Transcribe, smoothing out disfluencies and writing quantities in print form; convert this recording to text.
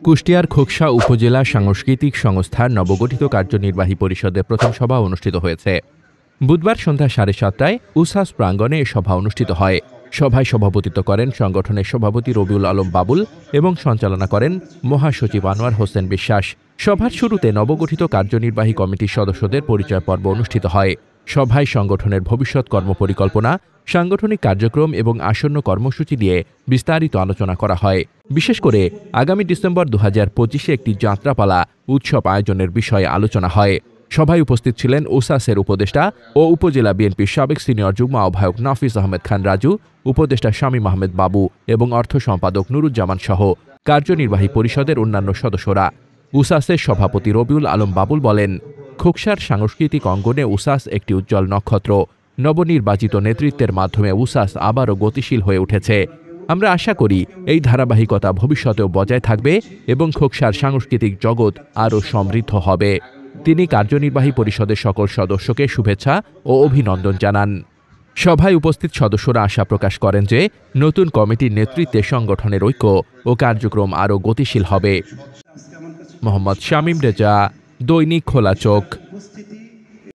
কুষ্টিয়ার খোকসা উপজেলা সাংস্কৃতিক সংস্থার নবগঠিত কার্যনির্বাহী পরিষদের প্রথম সভা অনুষ্ঠিত হয়েছে। বুধবার সন্ধ্যা 7:30টায় উসাস প্রাঙ্গণে এ সভা অনুষ্ঠিত হয়। সভায় সভাপতিত্ব করেন সংগঠনের সভাপতি রবিউল আলম বাবুল এবং সঞ্চালনা করেন মহাসচিব আনোয়ার হোসেন বিশ্বাস। সভার শুরুতে নবগঠিত কার্যনির্বাহী কমিটির সদস্যদের পরিচয় পর্ব অনুষ্ঠিত হয়। সভায় সংগঠনের ভবিষ্যৎ কর্মপরিকল্পনা, সাংগঠনিক কার্যক্রম এবং আসন্ন কর্মসূচি নিয়ে বিস্তারিত আলোচনা করা হয়। বিশেষ করে আগামী ডিসেম্বর 2025-এ একটি যাত্রাপালা উৎসব আয়োজনের বিষয়ে আলোচনা হয়। সভায় উপস্থিত ছিলেন উসাসের উপদেষ্টা ও উপজেলা বিএনপির সাবেক সিনিয়র যুগ্ম আহ্বায়ক নাফিস আহমেদ খান রাজু, উপদেষ্টা শামীম আহমেদ বাবু এবং অর্থ সম্পাদক নুরুজ্জামান সহ কার্যনির্বাহী পরিষদের অন্যান্য সদস্যরা। উসাসের সভাপতি রবিউল আলম বাবুল বলেন, খোকসার সাংস্কৃতিক অঙ্গনে উসাস একটি উজ্জ্বল নক্ষত্র। নবনির্বাচিত নেতৃত্বের মাধ্যমে উসাস আবারও গতিশীল হয়ে উঠেছে। আমরা আশা করি এই ধারাবাহিকতা ভবিষ্যতেও বজায় থাকবে এবং খোকসার সাংস্কৃতিক জগৎ আরও সমৃদ্ধ হবে। তিনি কার্যনির্বাহী পরিষদের সকল সদস্যকে শুভেচ্ছা ও অভিনন্দন জানান। সভায় উপস্থিত সদস্যরা আশা প্রকাশ করেন যে নতুন কমিটির নেতৃত্বে সংগঠনের ঐক্য ও কার্যক্রম আরও গতিশীল হবে। মোহাম্মদ শামীম রেজা, দৈনিক খোলা চোখ।